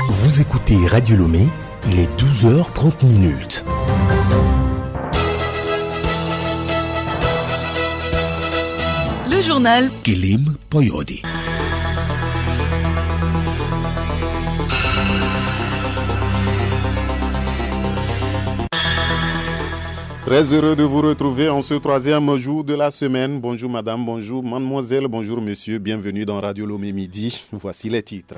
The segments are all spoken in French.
Vous écoutez Radio Lomé, il est 12h30. Le journal Kélim Poyode. Très heureux de vous retrouver en ce troisième jour de la semaine. Bonjour madame, bonjour mademoiselle, bonjour monsieur, bienvenue dans Radio Lomé Midi. Voici les titres.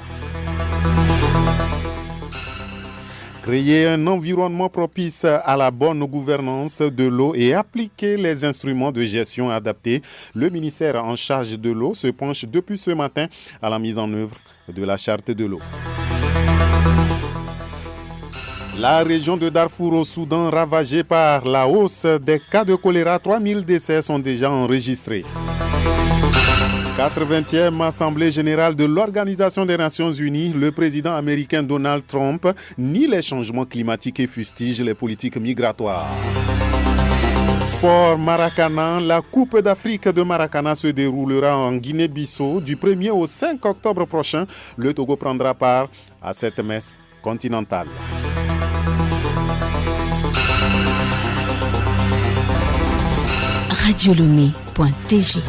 Créer un environnement propice à la bonne gouvernance de l'eau et appliquer les instruments de gestion adaptés. Le ministère en charge de l'eau se penche depuis ce matin à la mise en œuvre de la charte de l'eau. La région de Darfour au Soudan ravagée par la hausse des cas de choléra, 3000 décès sont déjà enregistrés. 80e Assemblée générale de l'Organisation des Nations Unies, le président américain Donald Trump nie les changements climatiques et fustige les politiques migratoires. Sport Maracana, la Coupe d'Afrique de Maracana se déroulera en Guinée-Bissau du 1er au 5 octobre prochain. Le Togo prendra part à cette messe continentale. radiolomé.tg.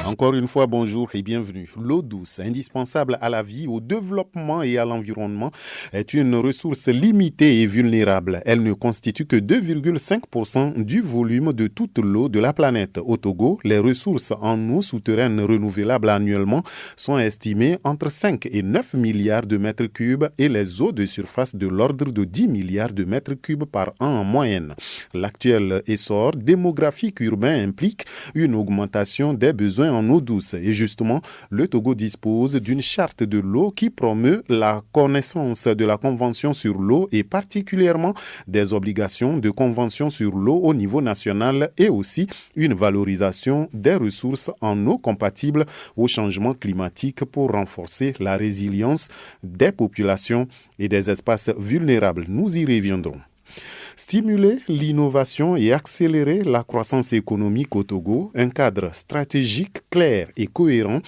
Encore une fois, bonjour et bienvenue. L'eau douce, indispensable à la vie, au développement et à l'environnement, est une ressource limitée et vulnérable. Elle ne constitue que 2,5% du volume de toute l'eau de la planète. Au Togo, les ressources en eau souterraine renouvelables annuellement sont estimées entre 5 et 9 milliards de mètres cubes et les eaux de surface de l'ordre de 10 milliards de mètres cubes par an en moyenne. L'actuel essor démographique urbain implique une augmentation des besoins en eau douce. Et justement, le Togo dispose d'une charte de l'eau qui promeut la connaissance de la Convention sur l'eau et particulièrement des obligations de Convention sur l'eau au niveau national et aussi une valorisation des ressources en eau compatibles au changement climatique pour renforcer la résilience des populations et des espaces vulnérables. Nous y reviendrons. Stimuler l'innovation et accélérer la croissance économique au Togo, un cadre stratégique clair et cohérent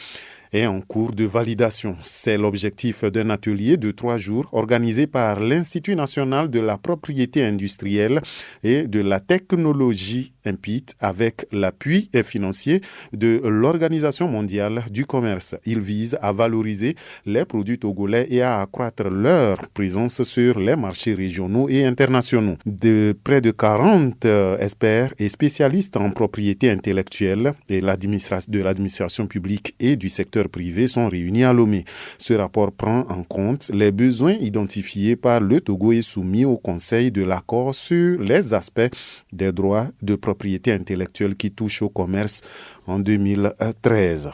est en cours de validation. C'est l'objectif d'un atelier de 3 jours organisé par l'Institut national de la propriété industrielle et de la technologie INPIT avec l'appui financier de l'Organisation mondiale du commerce. Il vise à valoriser les produits togolais et à accroître leur présence sur les marchés régionaux et internationaux. De près de 40 experts et spécialistes en propriété intellectuelle et de l'administration publique et du secteur privé sont réunis à Lomé. Ce rapport prend en compte les besoins identifiés par le Togo et soumis au Conseil de l'accord sur les aspects des droits de propriété intellectuelle qui touchent au commerce en 2013.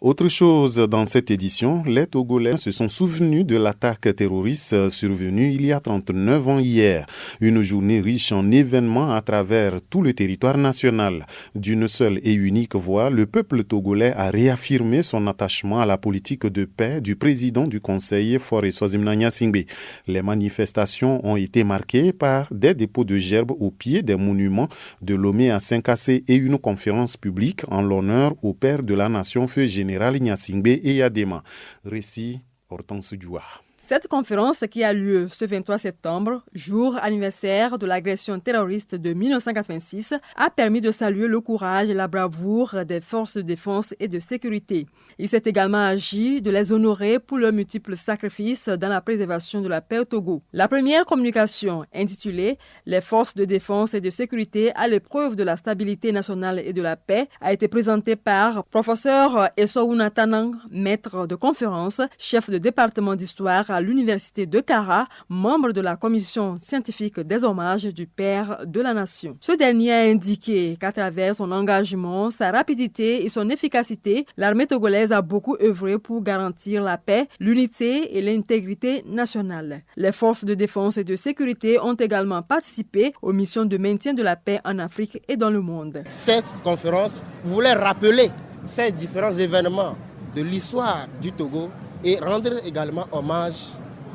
Autre chose dans cette édition, les Togolais se sont souvenus de l'attaque terroriste survenue il y a 39 ans hier. Une journée riche en événements à travers tout le territoire national. D'une seule et unique voix, le peuple togolais a réaffirmé son attachement à la politique de paix du président du Conseil, Faure Sozimna Gnassingbé. Les manifestations ont été marquées par des dépôts de gerbes au pied des monuments de Lomé à Saint-Cassé et une conférence publique en l'honneur au père de la nation, feu général Gnassingbé et Yadema. Récit Hortense Djoua. Cette conférence qui a lieu ce 23 septembre, jour anniversaire de l'agression terroriste de 1986, a permis de saluer le courage et la bravoure des forces de défense et de sécurité. Il s'est également agi de les honorer pour leurs multiples sacrifices dans la préservation de la paix au Togo. La première communication, intitulée « Les forces de défense et de sécurité à l'épreuve de la stabilité nationale et de la paix », a été présentée par professeur Essouna Tanang, maître de conférence, chef de département d'histoire à l'université de Kara, membre de la commission scientifique des hommages du père de la nation. Ce dernier a indiqué qu'à travers son engagement, sa rapidité et son efficacité, l'armée togolaise a beaucoup œuvré pour garantir la paix, l'unité et l'intégrité nationale. Les forces de défense et de sécurité ont également participé aux missions de maintien de la paix en Afrique et dans le monde. Cette conférence voulait rappeler ces différents événements de l'histoire du Togo et rendre également hommage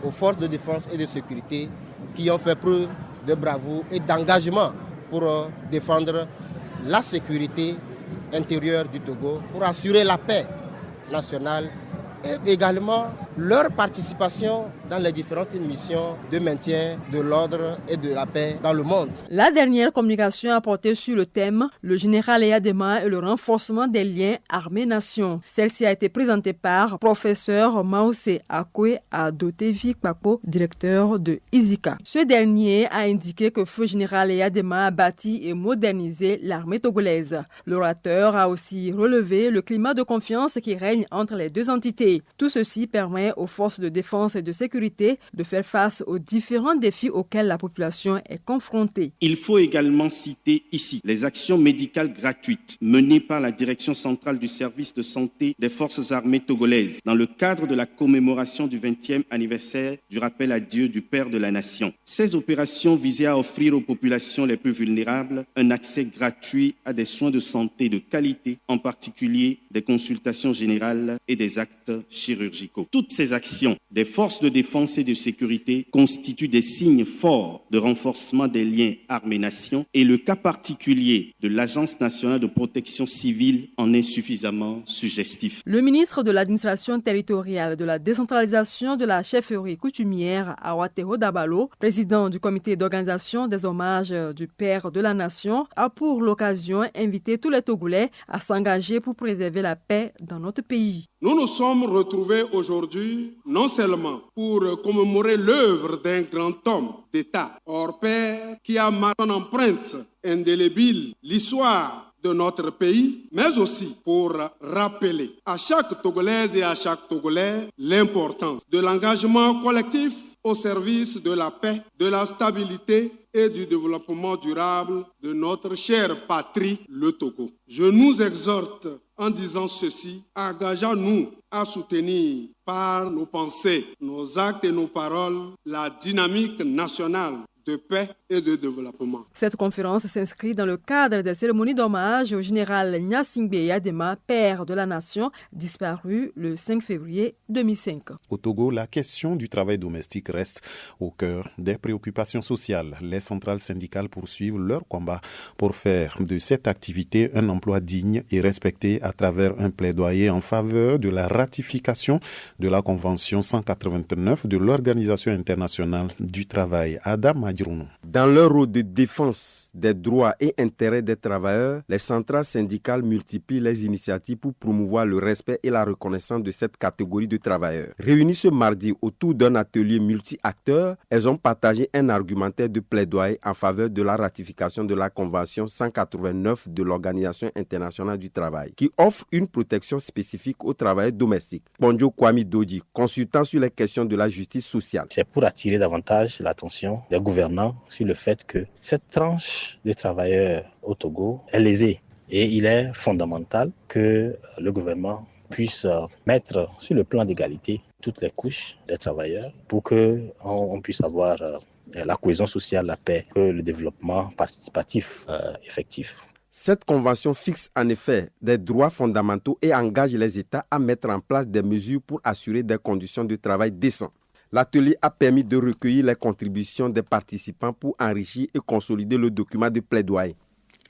aux forces de défense et de sécurité qui ont fait preuve de bravoure et d'engagement pour défendre la sécurité intérieure du Togo, pour assurer la paix nationale et également leur participation dans les différentes missions de maintien de l'ordre et de la paix dans le monde. La dernière communication a porté sur le thème « Le général Eyadema et le renforcement des liens armée-nation ». Celle-ci a été présentée par professeur Maoussé Akwe Adotevi Kpako, directeur de ISICA. Ce dernier a indiqué que feu général Eyadema a bâti et modernisé l'armée togolaise. L'orateur a aussi relevé le climat de confiance qui règne entre les deux entités. Tout ceci permet aux forces de défense et de sécurité de faire face aux différents défis auxquels la population est confrontée. Il faut également citer ici les actions médicales gratuites menées par la Direction centrale du service de santé des forces armées togolaises dans le cadre de la commémoration du 20e anniversaire du rappel à Dieu du Père de la Nation. Ces opérations visaient à offrir aux populations les plus vulnérables un accès gratuit à des soins de santé de qualité, en particulier des consultations générales et des actes chirurgicaux. Toutes ces actions des forces de défense et de sécurité constituent des signes forts de renforcement des liens armée-nation et le cas particulier de l'Agence nationale de protection civile en est suffisamment suggestif. Le ministre de l'administration territoriale, de la décentralisation de la chefferie coutumière, Awatero Dabalo, président du comité d'organisation des hommages du Père de la Nation, a pour l'occasion invité tous les Togolais à s'engager pour préserver la paix dans notre pays. Nous nous sommes retrouvés aujourd'hui non seulement pour commémorer l'œuvre d'un grand homme d'État hors pair qui a marqué son empreinte indélébile l'histoire de notre pays, mais aussi pour rappeler à chaque Togolaise et à chaque Togolais l'importance de l'engagement collectif au service de la paix, de la stabilité et du développement durable de notre chère patrie, le Togo. Je nous exhorte en disant ceci, engageons-nous à soutenir par nos pensées, nos actes et nos paroles la dynamique nationale de paix et de développement. Cette conférence s'inscrit dans le cadre des cérémonies d'hommage au général Gnassingbé Eyadema, père de la nation, disparu le 5 février 2005. Au Togo, la question du travail domestique reste au cœur des préoccupations sociales. Les centrales syndicales poursuivent leur combat pour faire de cette activité un emploi digne et respecté à travers un plaidoyer en faveur de la ratification de la Convention 189 de l'Organisation internationale du travail. Adam Adjirounou. Dans leur rôle de défense des droits et intérêts des travailleurs, les centrales syndicales multiplient les initiatives pour promouvoir le respect et la reconnaissance de cette catégorie de travailleurs. Réunies ce mardi autour d'un atelier multi-acteurs, elles ont partagé un argumentaire de plaidoyer en faveur de la ratification de la Convention 189 de l'Organisation internationale du travail, qui offre une protection spécifique aux travailleurs domestiques. Bonjo Kwame Doji, consultant sur les questions de la justice sociale. C'est pour attirer davantage l'attention des gouvernants sur le fait que cette tranche de travailleurs au Togo est lésée. Et il est fondamental que le gouvernement puisse mettre sur le plan d'égalité toutes les couches des travailleurs pour qu'on puisse avoir la cohésion sociale, la paix, que le développement participatif effectif. Cette convention fixe en effet des droits fondamentaux et engage les États à mettre en place des mesures pour assurer des conditions de travail décentes. L'atelier a permis de recueillir les contributions des participants pour enrichir et consolider le document de plaidoyer.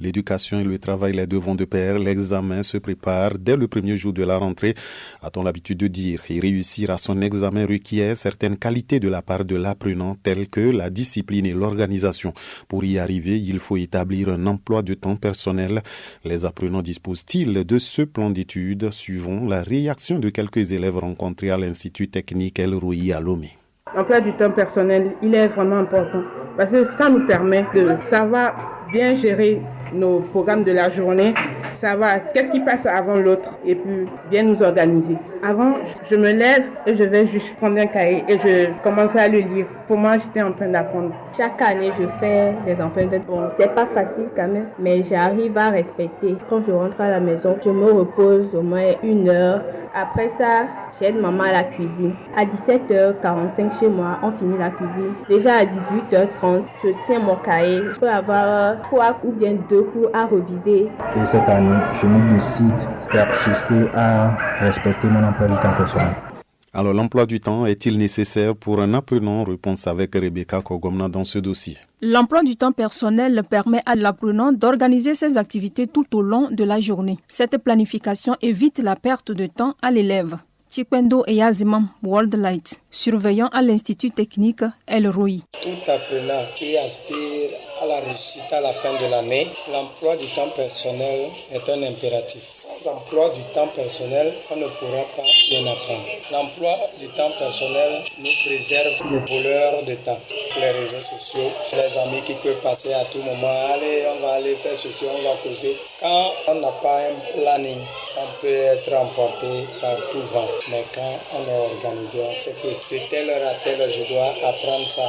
L'éducation et le travail, les deux vont de pair. L'examen se prépare dès le premier jour de la rentrée, a-t-on l'habitude de dire. Et réussir à son examen requiert certaines qualités de la part de l'apprenant, telles que la discipline et l'organisation. Pour y arriver, il faut établir un emploi de temps personnel. Les apprenants disposent-ils de ce plan d'études? Suivons la réaction de quelques élèves rencontrés à l'Institut technique El Roi à Lomé. L'emploi du temps personnel, il est vraiment important parce que ça nous permet de savoir bien gérer nos programmes de la journée, savoir qu'est-ce qui passe avant l'autre et puis bien nous organiser. Avant, je me lève et je vais juste prendre un cahier et je commence à le lire. Pour moi, j'étais en train d'apprendre. Chaque année, je fais des empreintes. Bon, c'est pas facile quand même, mais j'arrive à respecter. Quand je rentre à la maison, je me repose au moins 1 heure. Après ça, j'aide maman à la cuisine. À 17h45 chez moi, on finit la cuisine. Déjà à 18h30, je tiens mon cahier. Je peux avoir 3 ou bien 2 cours à reviser. Et cette année, je me décide de persister à respecter mon emploi du temps personnel. Alors, l'emploi du temps est-il nécessaire pour un apprenant? Réponse avec Rebecca Kogomna dans ce dossier. L'emploi du temps personnel permet à l'apprenant d'organiser ses activités tout au long de la journée. Cette planification évite la perte de temps à l'élève. Chikpendo Eyazimam Worldlight, surveillant à l'Institut technique El Roi. Tout apprenant qui aspire à la réussite à la fin de l'année, l'emploi du temps personnel est un impératif. Sans emploi du temps personnel, on ne pourra pas bien apprendre. L'emploi du temps personnel nous préserve le voleur de temps. Les réseaux sociaux, les amis qui peuvent passer à tout moment, allez, on va aller faire ceci, on va causer. Quand on n'a pas un planning, on peut être emporté par tout vent. Mais quand on est organisé, on sait que de telle heure à telle heure, je dois apprendre ça.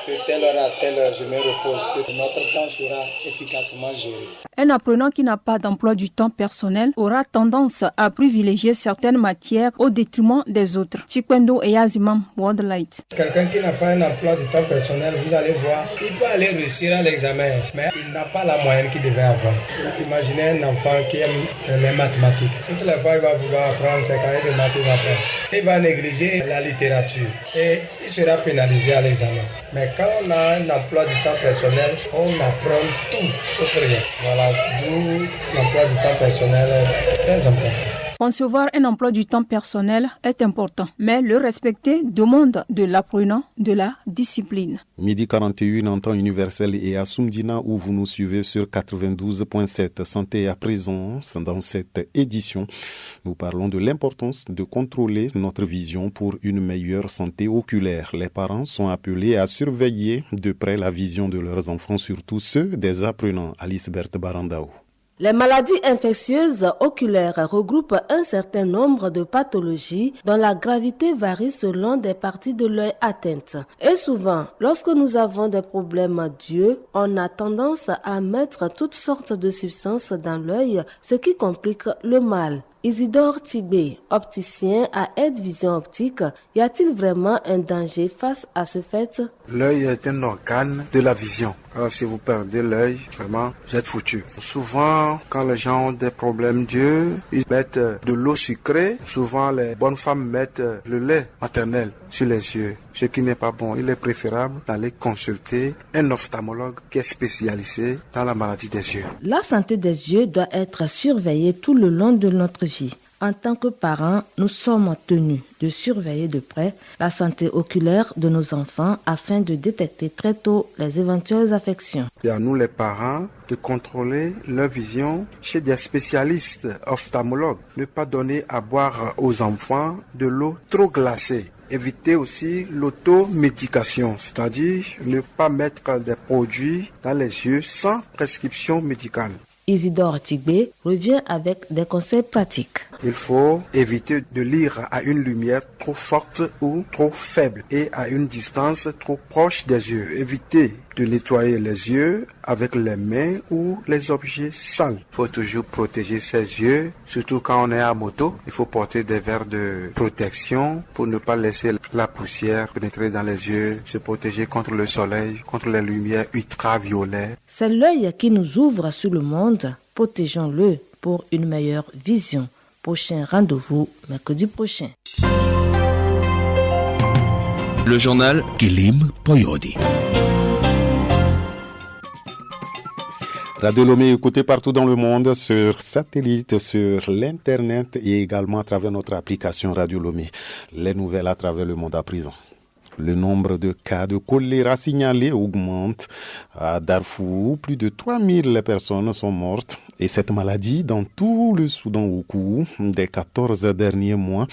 De telle heure à telle heure, je me repose. Notre temps sera efficacement géré. Un apprenant qui n'a pas d'emploi du temps personnel aura tendance à privilégier certaines matières au détriment des autres. Chikpendo Eyazimam Worldlight. Quelqu'un qui n'a pas un emploi du temps personnel, vous allez voir, il peut aller réussir à l'examen, mais il n'a pas la moyenne qu'il devait avoir. Imaginez un enfant qui aime les mathématiques. Toutes les fois, il va vouloir apprendre ses cahiers de maths, il va négliger la littérature et il sera pénalisé à l'examen. Mais quand on a un emploi du temps personnel, on apprend tout sauf rien. Voilà, d'où l'emploi du temps personnel est très important. Concevoir un emploi du temps personnel est important, mais le respecter demande de l'apprenant de la discipline. Midi 41 en temps universel et à Soumdina où vous nous suivez sur 92.7. Santé à présent, dans cette édition, nous parlons de l'importance de contrôler notre vision pour une meilleure santé oculaire. Les parents sont appelés à surveiller de près la vision de leurs enfants, surtout ceux des apprenants. Alice Berthe Barandao. Les maladies infectieuses oculaires regroupent un certain nombre de pathologies dont la gravité varie selon des parties de l'œil atteintes. Et souvent, lorsque nous avons des problèmes d'yeux, on a tendance à mettre toutes sortes de substances dans l'œil, ce qui complique le mal. Isidore Tibé, opticien à Aide Vision Optique, y a-t-il vraiment un danger face à ce fait? L'œil est un organe de la vision. Alors, si vous perdez l'œil, vraiment, vous êtes foutu. Souvent, quand les gens ont des problèmes d'yeux, ils mettent de l'eau sucrée. Souvent, les bonnes femmes mettent le lait maternel sur les yeux, ce qui n'est pas bon. Il est préférable d'aller consulter un ophtalmologue qui est spécialisé dans la maladie des yeux. La santé des yeux doit être surveillée tout le long de notre vie. En tant que parents, nous sommes tenus de surveiller de près la santé oculaire de nos enfants afin de détecter très tôt les éventuelles affections. C'est à nous les parents de contrôler leur vision chez des spécialistes ophtalmologues. Ne pas donner à boire aux enfants de l'eau trop glacée. Éviter aussi l'automédication, c'est-à-dire ne pas mettre des produits dans les yeux sans prescription médicale. Isidore Tibé revient avec des conseils pratiques. Il faut éviter de lire à une lumière trop forte ou trop faible et à une distance trop proche des yeux. Éviter de nettoyer les yeux avec les mains ou les objets sales. Il faut toujours protéger ses yeux, surtout quand on est à moto. Il faut porter des verres de protection pour ne pas laisser la poussière pénétrer dans les yeux, se protéger contre le soleil, contre les lumières ultraviolets. C'est l'œil qui nous ouvre sur le monde. Protégeons-le pour une meilleure vision. Prochain rendez-vous mercredi prochain. Le journal Kilim Poyodi. Radio Lomé écoutée partout dans le monde sur satellite, sur l'internet et également à travers notre application Radio Lomé. Les nouvelles à travers le monde à présent. Le nombre de cas de choléra signalés augmente. À Darfour, plus de 3000 personnes sont mortes. Et cette maladie dans tout le Soudan au cours des 14 derniers mois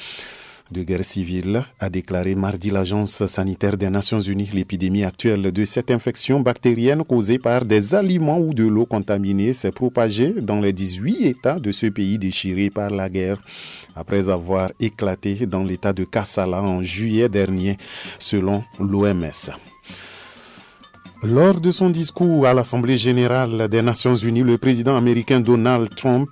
de guerre civile, a déclaré mardi l'Agence sanitaire des Nations Unies. L'épidémie actuelle de cette infection bactérienne causée par des aliments ou de l'eau contaminée s'est propagée dans les 18 États de ce pays déchiré par la guerre, après avoir éclaté dans l'État de Kassala en juillet dernier, selon l'OMS. Lors de son discours à l'Assemblée générale des Nations Unies, le président américain Donald Trump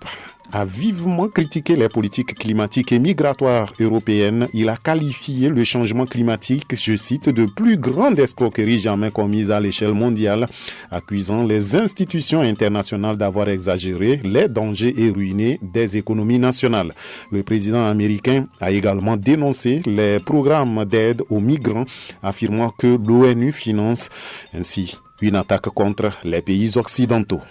a vivement critiqué les politiques climatiques et migratoires européennes. Il a qualifié le changement climatique, je cite, de plus grande escroquerie jamais commise à l'échelle mondiale, accusant les institutions internationales d'avoir exagéré les dangers et ruiné des économies nationales. Le président américain a également dénoncé les programmes d'aide aux migrants, affirmant que l'ONU finance ainsi une attaque contre les pays occidentaux.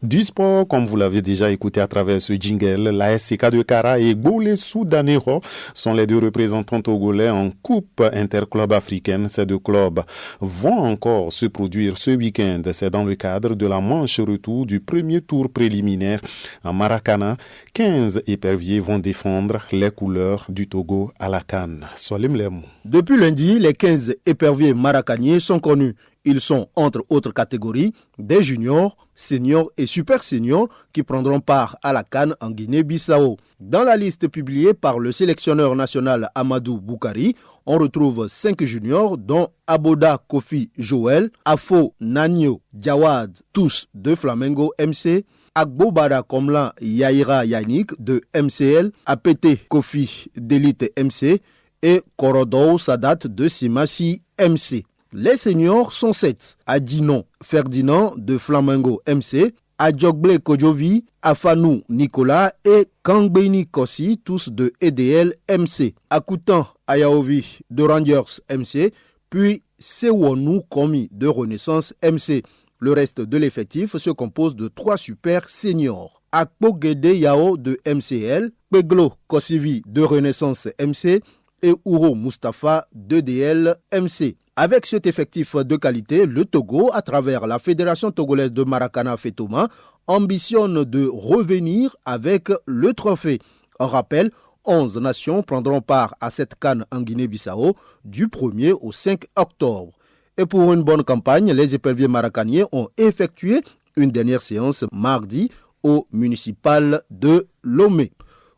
Du sport, comme vous l'avez déjà écouté à travers ce jingle, la SCK de Kara et Bolesou Danero sont les deux représentants togolais en Coupe interclub africaine. Ces deux clubs vont encore se produire ce week-end. C'est dans le cadre de la manche retour du premier tour préliminaire en Maracana. 15 éperviers vont défendre les couleurs du Togo à la CAN. Solim Lemou. Depuis lundi, les 15 éperviers maracaniers sont connus. Ils sont, entre autres catégories, des juniors, seniors et super seniors qui prendront part à la CAN en Guinée-Bissau. Dans la liste publiée par le sélectionneur national Amadou Boukari, on retrouve 5 juniors dont Aboda Kofi Joël, Afo Nanyo Jawad, tous de Flamengo MC, Agbobara Komlan Yaira Yannick de MCL, Apete Kofi d'Elite MC et Korodou Sadat de Simasi MC. Les seniors sont 7. Adinon Ferdinand de Flamengo MC, Adjogble Kojovi, Afanou Nicolas et Kangbeni Kossi, tous de EDL MC. Akutan Ayaovi de Rangers MC, puis Sewonou Komi de Renaissance MC. Le reste de l'effectif se compose de 3 super seniors. Akpo Gede Yao de MCL, Peglo Kosivi de Renaissance MC et Ouro Mustafa de DL MC. Avec cet effectif de qualité, le Togo, à travers la Fédération togolaise de Maracana Fetoma, ambitionne de revenir avec le trophée. En rappel, 11 nations prendront part à cette CAN en Guinée-Bissau du 1er au 5 octobre. Et pour une bonne campagne, les éperviers maracaniers ont effectué une dernière séance mardi au municipal de Lomé.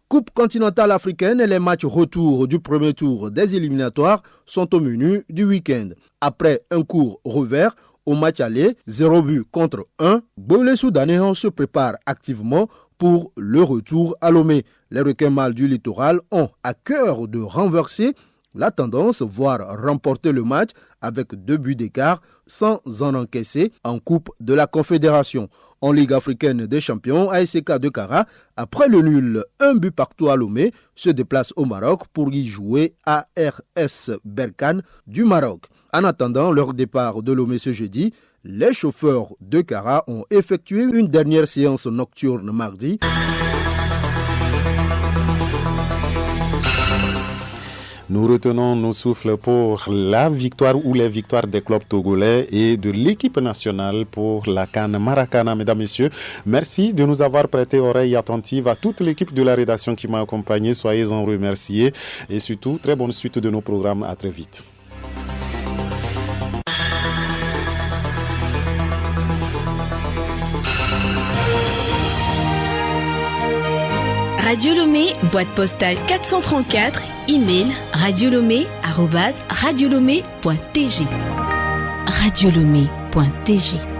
Coupe continentale africaine et les matchs retour du premier tour des éliminatoires sont au menu du week-end. Après un court revers au match aller, 0 but contre 1, Bolesou Danero se prépare activement pour le retour à Lomé. Les requins mâles du littoral ont à cœur de renverser la tendance, voire remporter le match avec 2 buts d'écart sans en encaisser en Coupe de la Confédération. En Ligue africaine des champions, ASK de Kara, après le nul 1 but partout à Lomé, se déplace au Maroc pour y jouer à RS Berkane du Maroc. En attendant leur départ de Lomé ce jeudi, les chauffeurs de Kara ont effectué une dernière séance nocturne mardi. Nous retenons nos souffles pour la victoire ou les victoires des clubs togolais et de l'équipe nationale pour la CAN Maracana. Mesdames, Messieurs, merci de nous avoir prêté oreille attentive. À toute l'équipe de la rédaction qui m'a accompagné, soyez-en remerciés. Et surtout, très bonne suite de nos programmes. À très vite. Radio Lomé, boîte postale 434, email radiolomé@radiolomé.tg. Radiolomé.tg